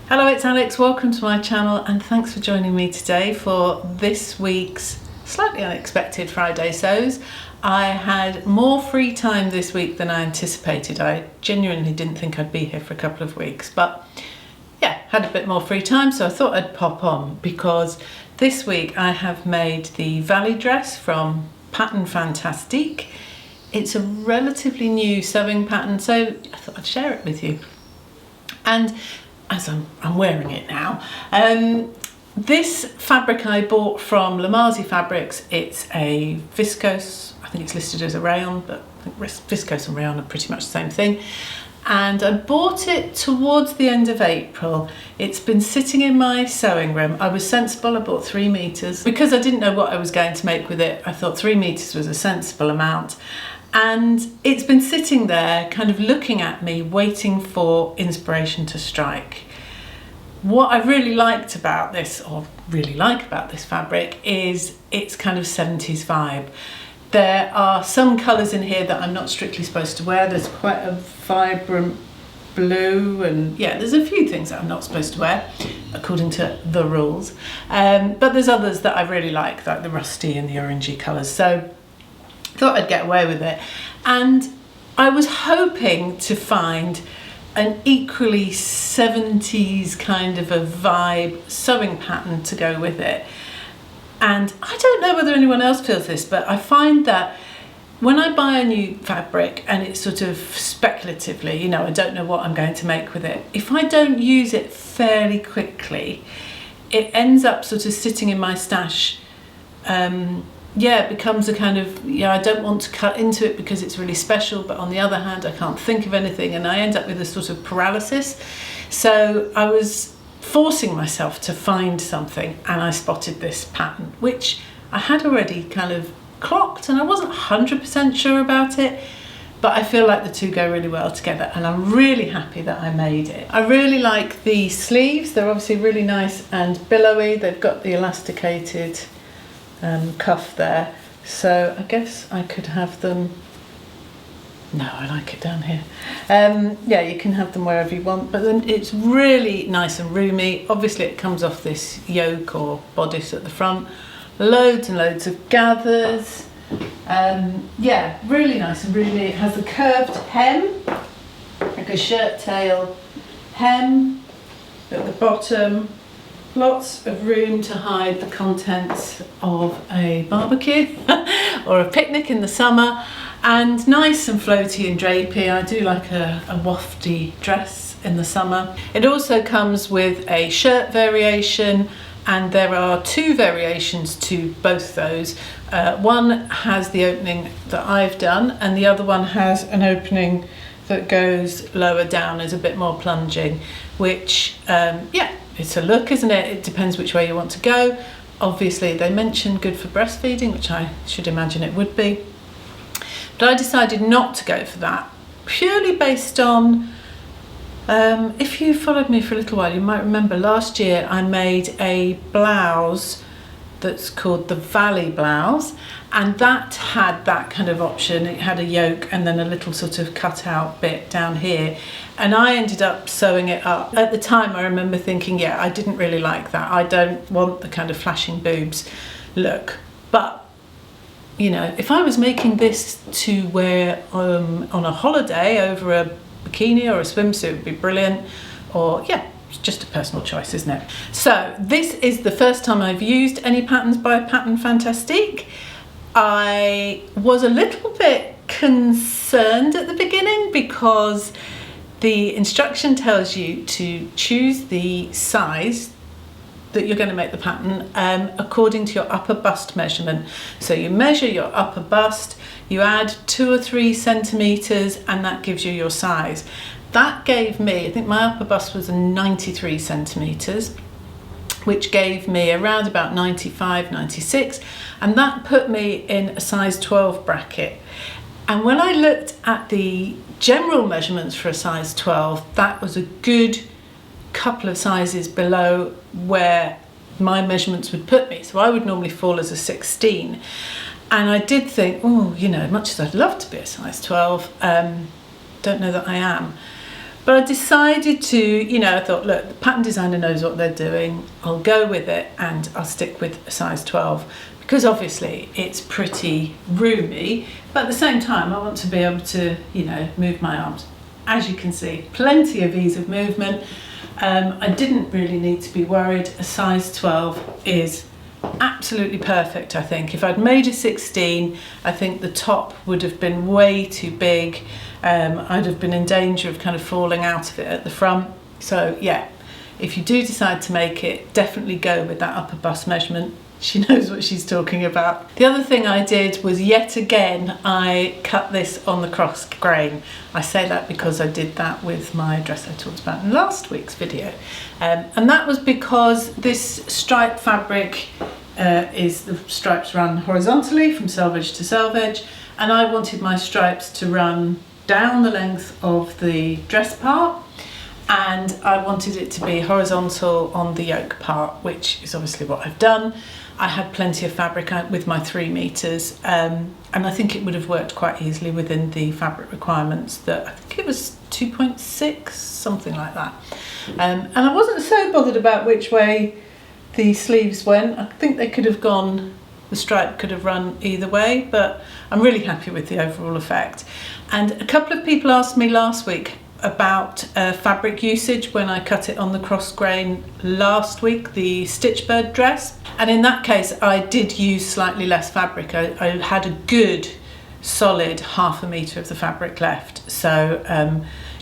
Hello, it's Alex. Welcome to my channel and thanks for joining me today for this week's slightly unexpected Friday SEWS. I had more free time this week than I anticipated. I genuinely didn't think I'd be here for a couple of weeks, but yeah, had a bit more free time, so I thought I'd pop on because this week I have made the Vali Dress from Pattern Fantastique. It's a relatively new sewing pattern, so I thought I'd share it with you. And as I'm wearing it now, this fabric I bought from Lamazi fabrics. It's a viscose, I think it's listed as a rayon, but I think viscose and rayon are pretty much the same thing. And I bought it towards the end of April. It's been sitting in my sewing room. I was sensible, I bought 3 meters. Because I didn't know what I was going to make with it, I thought 3 meters was a sensible amount. And it's been sitting there kind of looking at me, waiting for inspiration to strike. What I really liked about this, or really like about this fabric, is its kind of 70s vibe. There are some colours in here that I'm not strictly supposed to wear. There's quite a vibrant blue, and yeah, there's a few things that I'm not supposed to wear according to the rules. But there's others that I really like the rusty and the orangey colours. So thought I'd get away with it, and I was hoping to find an equally 70s kind of a vibe sewing pattern to go with it. And I don't know whether anyone else feels this, but I find that when I buy a new fabric and it's sort of speculatively, you know, I don't know what I'm going to make with it, if I don't use it fairly quickly, it ends up sort of sitting in my stash. Yeah, it becomes a kind of, yeah, I don't want to cut into it because it's really special, but on the other hand, I can't think of anything, and I end up with a sort of paralysis. So I was forcing myself to find something, and I spotted this pattern, which I had already kind of clocked, and I wasn't 100% sure about it, but I feel like the two go really well together, and I'm really happy that I made it. I really like the sleeves. They're obviously really nice and billowy. They've got the elasticated cuff there, so I guess I could have them, no, I like it down here. Yeah, you can have them wherever you want, but then it's really nice and roomy. Obviously it comes off this yoke or bodice at the front, loads and loads of gathers. Yeah, really nice and roomy. It has a curved hem, like a shirt tail hem at the bottom. Lots of room to hide the contents of a barbecue or a picnic in the summer, and nice and floaty and drapey. I do like a wafty dress in the summer. It also comes with a shirt variation, and there are 2 variations to both those. One has the opening that I've done, and the other one has an opening that goes lower down, is a bit more plunging, which yeah, it's a look, isn't it? It depends which way you want to go. Obviously they mentioned good for breastfeeding, which I should imagine it would be, but I decided not to go for that, purely based on, if you followed me for a little while, you might remember last year I made a blouse that's called the Vali blouse, and that had that kind of option. It had a yoke and then a little sort of cut out bit down here, and I ended up sewing it up. At the time I remember thinking, yeah, I didn't really like that. I don't want the kind of flashing boobs look, but you know, if I was making this to wear on a holiday over a bikini or a swimsuit, it would be brilliant. Or yeah, it's just a personal choice, isn't it? So this is the first time I've used any patterns by Pattern Fantastique. I was a little bit concerned at the beginning because the instruction tells you to choose the size that you're going to make the pattern according to your upper bust measurement. So you measure your upper bust, you add 2 or 3 centimeters, and that gives you your size. That gave me, I think my upper bust was 93 centimeters, which gave me around about 95, 96, and that put me in a size 12 bracket. And when I looked at the general measurements for a size 12, that was a good couple of sizes below where my measurements would put me. So I would normally fall as a 16. And I did think, oh, you know, much as I'd love to be a size 12, don't know that I am. But I decided to, you know, I thought, look, the pattern designer knows what they're doing. I'll go with it and I'll stick with a size 12 because obviously it's pretty roomy, but at the same time, I want to be able to, you know, move my arms. As you can see, plenty of ease of movement. I didn't really need to be worried. A size 12 is absolutely perfect, I think. If I'd made a 16, I think the top would have been way too big. I'd have been in danger of kind of falling out of it at the front. So yeah, if you do decide to make it, definitely go with that upper bust measurement. She knows what she's talking about. The other thing I did was, yet again, I cut this on the cross grain. I say that because I did that with my dress I talked about in last week's video. And that was because this stripe fabric is the stripes run horizontally from selvage to selvage, and I wanted my stripes to run down the length of the dress part, and I wanted it to be horizontal on the yoke part, which is obviously what I've done. I had plenty of fabric with my 3 meters, and I think it would have worked quite easily within the fabric requirements that I think it was 2.6, something like that. And I wasn't so bothered about which way the sleeves went. I think they could have gone, the stripe could have run either way, but I'm really happy with the overall effect. And a couple of people asked me last week about fabric usage when I cut it on the cross grain last week, the Stitchbird dress. And in that case, I did use slightly less fabric. I had a good solid 1/2 metre of the fabric left. So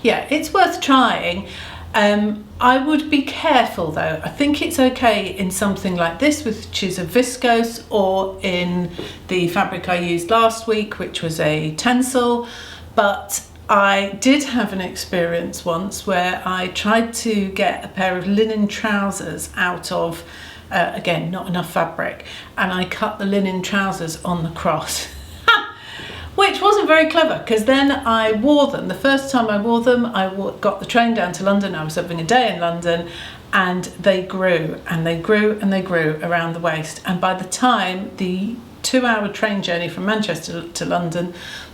yeah, it's worth trying. I would be careful though. I think it's okay in something like this, which is a viscose, or in the fabric I used last week, which was a tencel. But I did have an experience once where I tried to get a pair of linen trousers out of, again, not enough fabric, and I cut the linen trousers on the cross. Which wasn't very clever, because then I wore them. The first time I wore them, I got the train down to London. I was having a day in London, and they grew and they grew and they grew around the waist. And by the time the 2-hour train journey from Manchester to London,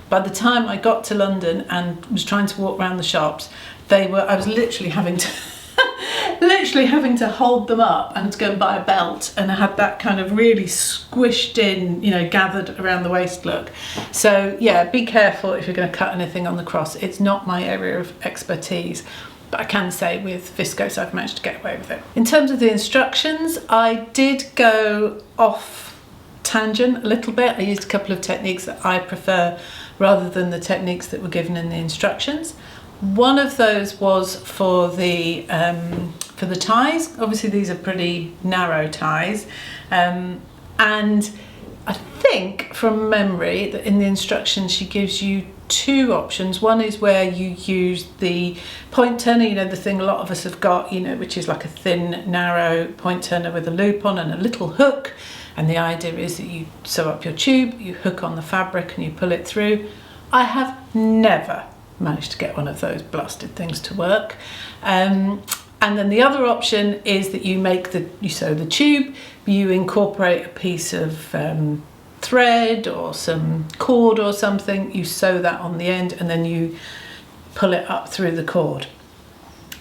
by the time I got to London and was trying to walk around the shops, I was literally having to hold them up and to go and buy a belt, and I had that kind of really squished in, you know, gathered around the waist look. So yeah, be careful if you're going to cut anything on the cross. It's not my area of expertise, but I can say with viscose I've managed to get away with it. In terms of the instructions, I did go off tangent a little bit. I used a couple of techniques that I prefer rather than the techniques that were given in the instructions. One of those was for the ties. Obviously these are pretty narrow ties, and I think from memory that in the instructions she gives you 2 options. One is where you use the point turner, you know, the thing a lot of us have got, you know, which is like a thin narrow point turner with a loop on and a little hook, and the idea is that you sew up your tube, you hook on the fabric and you pull it through. I have never managed to get one of those blasted things to work. And then the other option is that you sew the tube, you incorporate a piece of thread or some cord or something, you sew that on the end, and then you pull it up through the cord.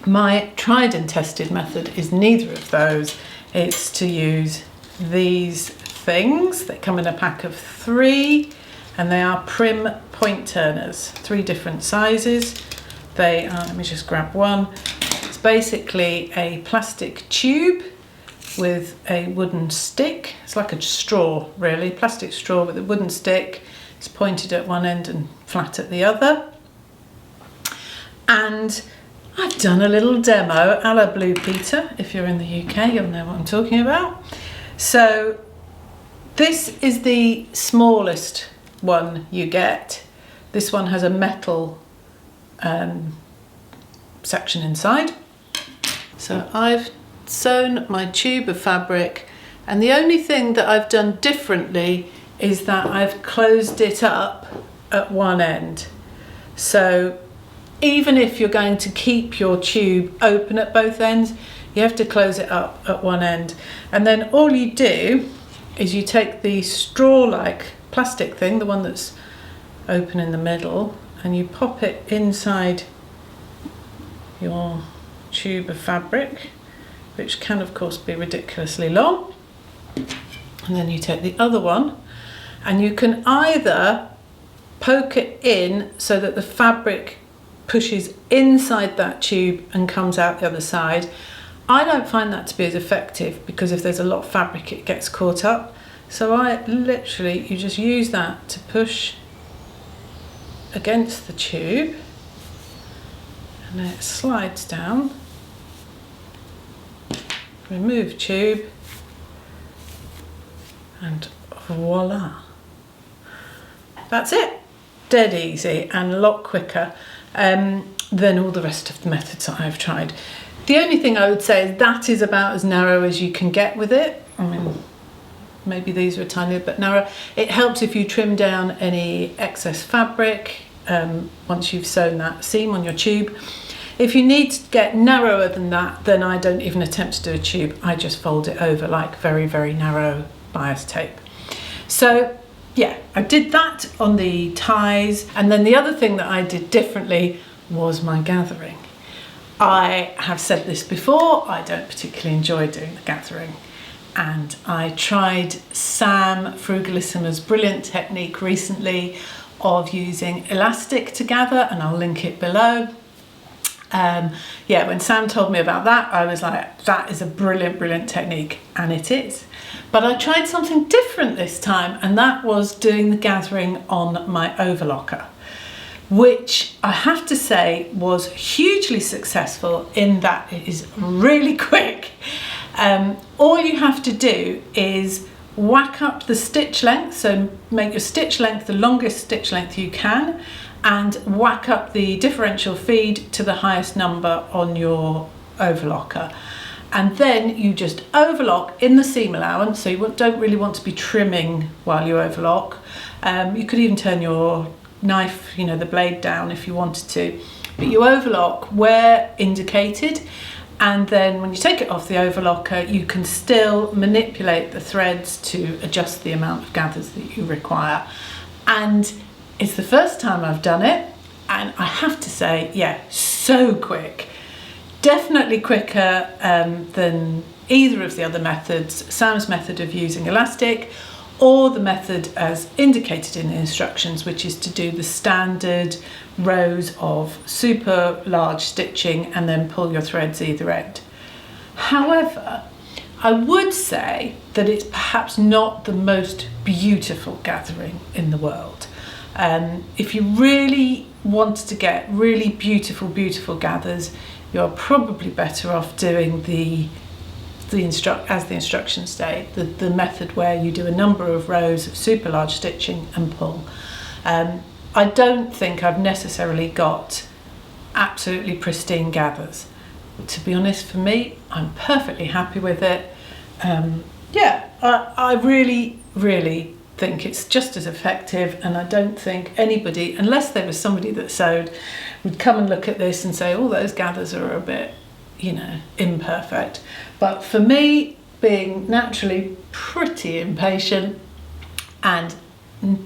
My tried and tested method is neither of those. It's to use these things. They come in a pack of 3, and they are Prim point turners, 3 different sizes. They are, let me just grab one. It's basically a plastic tube with a wooden stick. It's like a straw, really, plastic straw with a wooden stick. It's pointed at one end and flat at the other. And I've done a little demo a la Blue Peter. If you're in the UK, you'll know what I'm talking about. So this is the smallest one you get. This one has a metal section inside. So I've sewn my tube of fabric, and the only thing that I've done differently is that I've closed it up at one end. So even if you're going to keep your tube open at both ends, you have to close it up at one end. And then all you do is you take the straw-like plastic thing, the one that's open in the middle, and you pop it inside your tube of fabric, which can of course be ridiculously long, and then you take the other one, and you can either poke it in so that the fabric pushes inside that tube and comes out the other side. I don't find that to be as effective because if there's a lot of fabric it gets caught up. So you just use that to push against the tube, and then it slides down. Remove tube, and voila. That's it. Dead easy and a lot quicker than all the rest of the methods that I've tried. The only thing I would say is that is about as narrow as you can get with it. I mean, maybe these are a tiny bit narrow. It helps if you trim down any excess fabric once you've sewn that seam on your tube. If you need to get narrower than that, then I don't even attempt to do a tube. I just fold it over like very, very narrow bias tape. So yeah, I did that on the ties. And then the other thing that I did differently was my gathering. I have said this before, I don't particularly enjoy doing the gathering. And I tried Sam Frugalissima's brilliant technique recently of using elastic to gather, and I'll link it below. Yeah, when Sam told me about that, I was like, that is a brilliant, brilliant technique, and it is. But I tried something different this time, and that was doing the gathering on my overlocker, which I have to say was hugely successful in that it is really quick. All you have to do is whack up the stitch length, so make your stitch length the longest stitch length you can, and whack up the differential feed to the highest number on your overlocker. And then you just overlock in the seam allowance, so you don't really want to be trimming while you overlock. You could even turn your knife, the blade down if you wanted to, but you overlock where indicated, and then when you take it off the overlocker, you can still manipulate the threads to adjust the amount of gathers that you require. And it's the first time I've done it, and I have to say, yeah, so quick. Definitely quicker than either of the other methods, Sam's method of using elastic, or the method as indicated in the instructions, which is to do the standard rows of super large stitching and then pull your threads either end. However, I would say that it's perhaps not the most beautiful gathering in the world. If you really wanted to get really beautiful, beautiful gathers, you're probably better off doing as the instructions say, the method where you do a number of rows of super large stitching and pull. I don't think I've necessarily got absolutely pristine gathers. To be honest, for me, I'm perfectly happy with it. Yeah, I really, really think it's just as effective, and I don't think anybody, unless there was somebody that sewed, would come and look at this and say, oh, those gathers are a bit, imperfect. But for me, being naturally pretty impatient and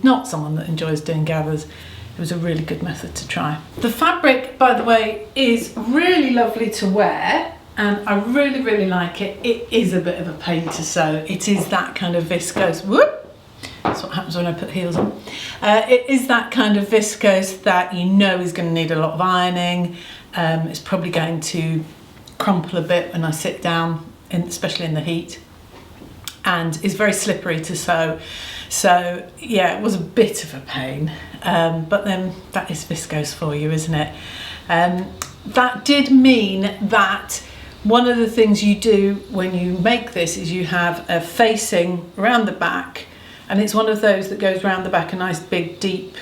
not someone that enjoys doing gathers, it was a really good method to try. The fabric, by the way, is really lovely to wear, and I really, really like it. It is a bit of a pain to sew. It is that kind of viscose, whoop, that's what happens when I put heels on. It is that kind of viscose that is going to need a lot of ironing. It's probably going to crumple a bit when I sit down, especially in the heat, and is very slippery to sew. So yeah, it was a bit of a pain, but then that is viscose for you, isn't it? That did mean that one of the things you do when you make this is you have a facing around the back, and it's one of those that goes around the back, a nice big deep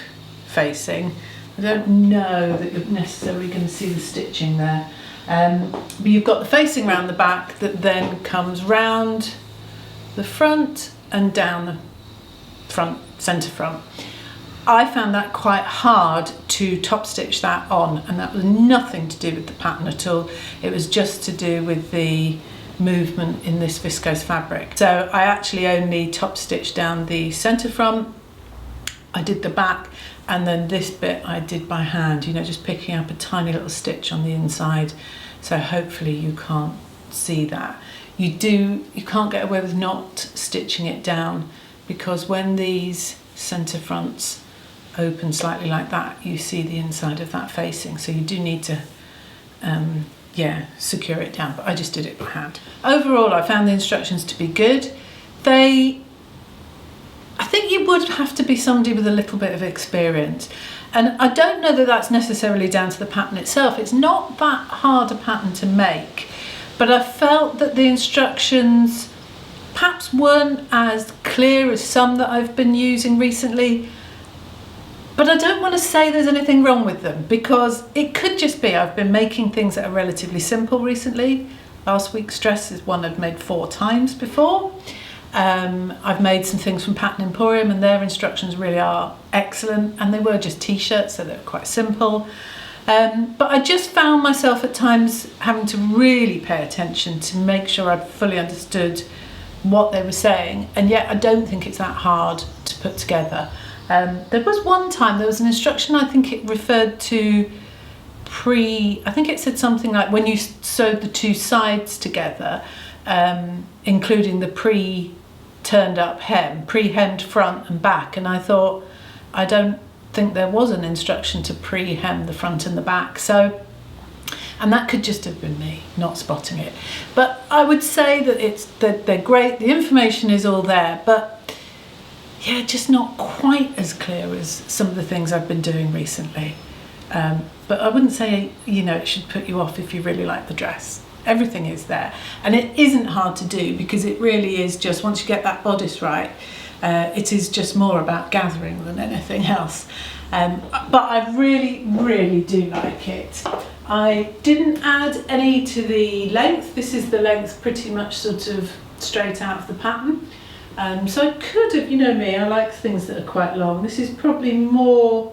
facing. I don't know that you're necessarily going to see the stitching there, but you've got the facing around the back that then comes round the front and down the front, centre front. I found that quite hard to top stitch that on, and that was nothing to do with the pattern at all. It was just to do with the movement in this viscose fabric. So I actually only top stitched down the centre front. I did the back, and then this bit I did by hand, you know, just picking up a tiny little stitch on the inside. So hopefully you can't see that. You can't get away with not stitching it down, because when these centre fronts open slightly like that, you see the inside of that facing. So you do need to secure it down, but I just did it by hand. Overall, I found the instructions to be good. I think you would have to be somebody with a little bit of experience, and I don't know that that's necessarily down to the pattern itself. It's not that hard a pattern to make, but I felt that the instructions perhaps weren't as clear as some that I've been using recently. But I don't want to say there's anything wrong with them, because it could just be I've been making things that are relatively simple recently. Last week's dress is one I've made 4 times before. I've made some things from Pattern Emporium, and their instructions really are excellent, and they were just t-shirts, so they're quite simple. But I just found myself at times having to really pay attention to make sure I fully understood what they were saying, and yet I don't think it's that hard to put together. There was one time there was an instruction, I think it referred to I think it said something like when you sewed the 2 sides together, including the pre-turned up hem, pre-hemmed front and back, and I thought, I don't think there was an instruction to pre-hem the front and the back. So, and that could just have been me not spotting it. But I would say that they're great, the information is all there, but yeah, just not quite as clear as some of the things I've been doing recently. But I wouldn't say, you know, it should put you off if you really like the dress. Everything is there, and it isn't hard to do, because it really is just, once you get that bodice right, it is just more about gathering than anything else. But I really, really do like it. I didn't add any to the length. This is the length pretty much sort of straight out of the pattern. So I could have, you know me, I like things that are quite long. This is probably more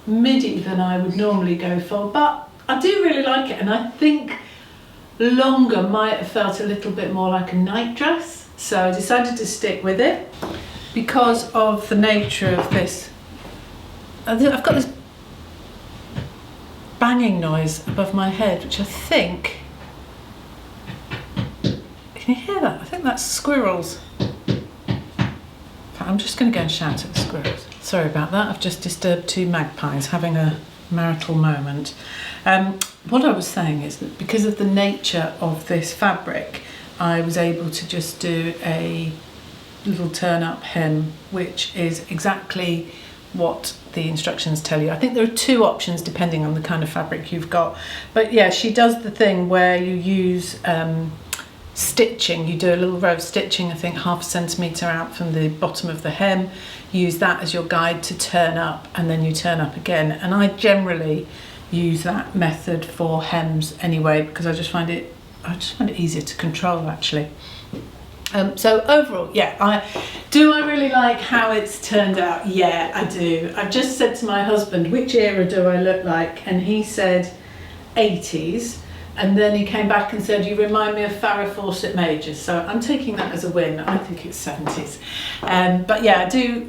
midi than I would normally go for, but I do really like it, and I think longer might have felt a little bit more like a night dress, so I decided to stick with it because of the nature of this. I've got this banging noise above my head, which I think, can you hear that? I think that's squirrels. I'm just going to go and shout at the squirrels. Sorry about that, I've just disturbed 2 magpies having a marital moment. What I was saying is that because of the nature of this fabric, I was able to just do a little turn-up hem, which is exactly what the instructions tell you. I think there are 2 options depending on the kind of fabric you've got. But yeah, she does the thing where you use stitching. You do a little row of stitching, I think 1/2 centimetre out from the bottom of the hem. Use that as your guide to turn up, and then you turn up again. And I generally use that method for hems anyway, because I just find it easier to control, actually. So overall, yeah, I really like how it's turned out. Yeah, I do. I've just said to my husband, which era do I look like? And he said 80s. And then he came back and said, you remind me of Farrah Fawcett Majors. So I'm taking that as a win. I think it's 70s. But yeah, I do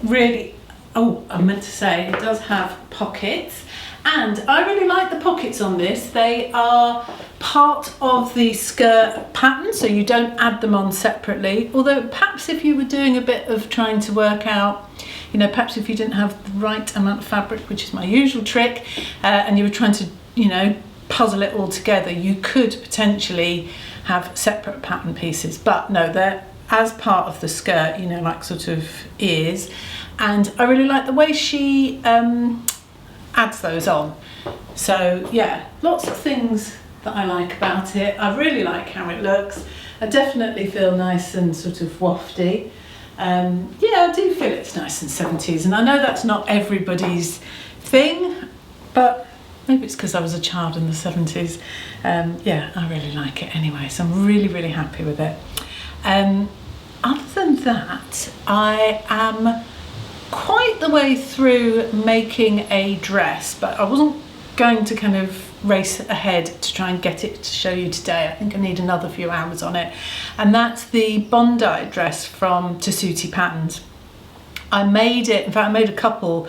really, I meant to say, it does have pockets. And I really like the pockets on this. They are part of the skirt pattern, so you don't add them on separately. Although perhaps if you were doing a bit of trying to work out, you know, perhaps if you didn't have the right amount of fabric, which is my usual trick, and you were trying to, you know, puzzle it all together, you could potentially have separate pattern pieces. But no, they're as part of the skirt, you know, like sort of ears. And I really like the way she adds those on. So yeah, lots of things that I like about it. I really like how it looks. I definitely feel nice and sort of wafty. Yeah, I do feel it's nice and 70s, and I know that's not everybody's thing, but maybe it's because I was a child in the 70s. Yeah, I really like it anyway, so I'm really, really happy with it. Other than that, I am quite the way through making a dress, but I wasn't going to kind of race ahead to try and get it to show you today. I think I need another few hours on it. And that's the Bondi dress from Tessuti Patterns. I made it, in fact I made a couple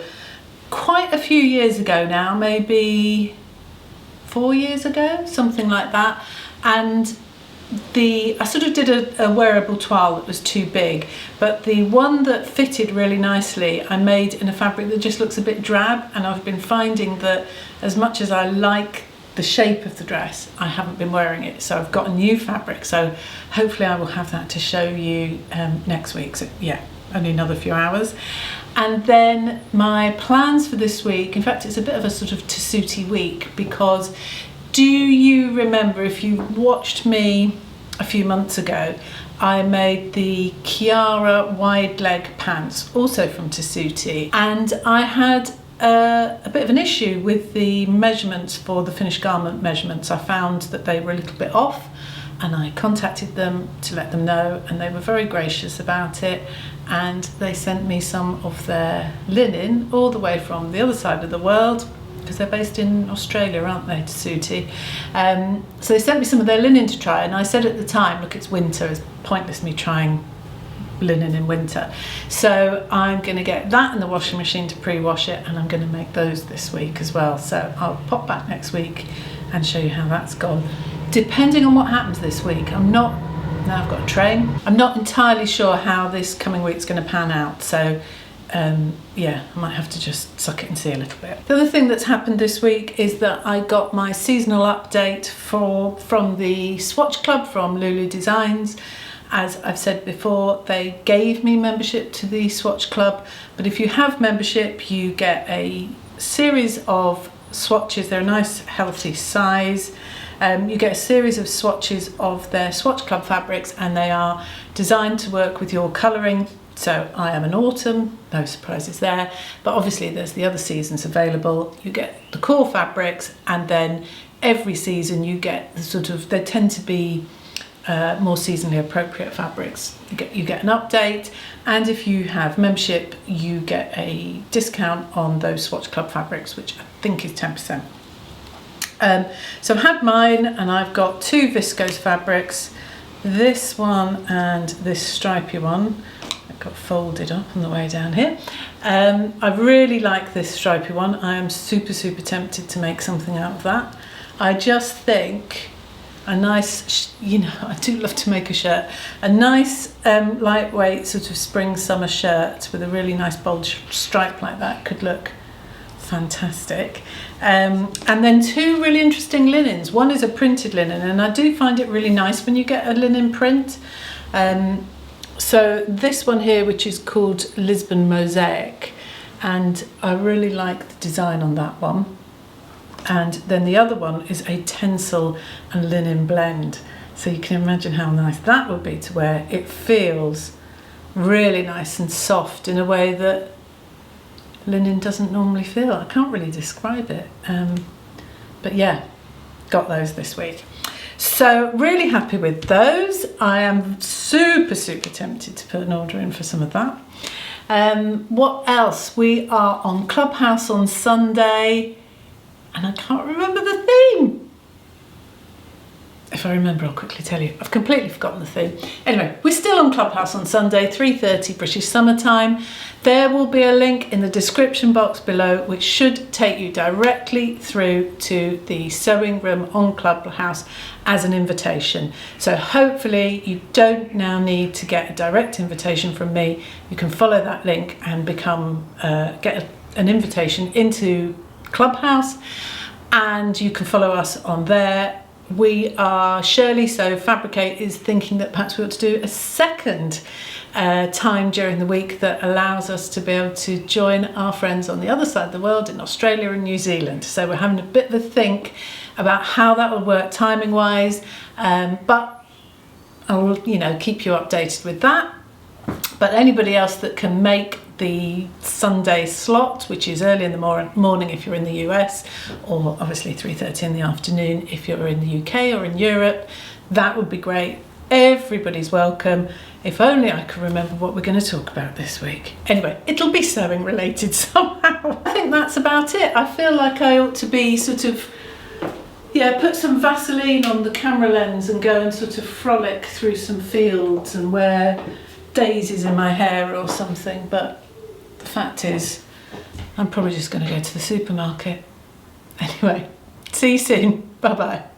quite a few years ago now, maybe 4 years ago, something like that. And I sort of did a wearable toile that was too big, but the one that fitted really nicely I made in a fabric that just looks a bit drab, and I've been finding that as much as I like the shape of the dress, I haven't been wearing it, so I've got a new fabric, so hopefully I will have that to show you next week. So yeah, only another few hours. And then my plans for this week, in fact it's a bit of a sort of Tasuti week, because do you remember, if you watched me a few months ago, I made the Chaira wide leg pants, also from Tessuti, and I had a bit of an issue with the measurements for the finished garment measurements. I found that they were a little bit off, and I contacted them to let them know, and they were very gracious about it, and they sent me some of their linen all the way from the other side of the world, because they're based in Australia, aren't they, Tessuti? So they sent me some of their linen to try, and I said at the time, look, it's winter, it's pointless me trying linen in winter. So I'm going to get that in the washing machine to pre-wash it, and I'm going to make those this week as well. So I'll pop back next week and show you how that's gone. Depending on what happens this week, now I've got a train, I'm not entirely sure how this coming week's going to pan out. So yeah, I might have to just suck it and see a little bit. The other thing that's happened this week is that I got my seasonal update from the Swatch Club from Lulu Designs. As I've said before, they gave me membership to the Swatch Club, but if you have membership, you get a series of swatches. They're a nice healthy size. You get a series of swatches of their Swatch Club fabrics, and they are designed to work with your colouring. So I am an autumn, no surprises there, but obviously there's the other seasons available. You get the core fabrics, and then every season you get the sort of, they tend to be more seasonally appropriate fabrics. You get an update, and if you have membership, you get a discount on those Swatch Club fabrics, which I think is 10%. So I've had mine, and I've got two viscose fabrics, this one and this stripy one. It got folded up on the way down here. I really like this stripy one. I am super tempted to make something out of that. I just think a nice, I do love to make a shirt, a nice lightweight sort of spring summer shirt with a really nice bold stripe like that could look fantastic. And then two really interesting linens. One is a printed linen, and I do find it really nice when you get a linen print. So this one here, which is called Lisbon Mosaic, and I really like the design on that one. And then the other one is a tencel and linen blend. So you can imagine how nice that would be to wear. It feels really nice and soft in a way that linen doesn't normally feel. I can't really describe it. But yeah, got those this week. So really happy with those. I am super tempted to put an order in for some of that. What else? We are on Clubhouse on Sunday, and I can't remember the theme. If I remember, I'll quickly tell you. I've completely forgotten the theme. Anyway, we're still on Clubhouse on Sunday, 3:30 British summertime. There will be a link in the description box below, which should take you directly through to the sewing room on Clubhouse as an invitation. So hopefully you don't now need to get a direct invitation from me. You can follow that link and get an invitation into Clubhouse, and you can follow us on there. We are, Shirley So Fabricate is thinking that perhaps we ought to do a second time during the week that allows us to be able to join our friends on the other side of the world in Australia and New Zealand. So we're having a bit of a think about how that would work timing wise, but I will keep you updated with that. But anybody else that can make the Sunday slot, which is early in the morning if you're in the US, or obviously 3:30 in the afternoon if you're in the UK or in Europe, that would be great. Everybody's welcome. If only I could remember what we're going to talk about this week. Anyway, it'll be sewing related somehow. I think that's about it. I feel like I ought to be put some Vaseline on the camera lens and go and sort of frolic through some fields and wear daisies in my hair or something, but the fact is I'm probably just going to go to the supermarket. Anyway, see you soon. Bye bye.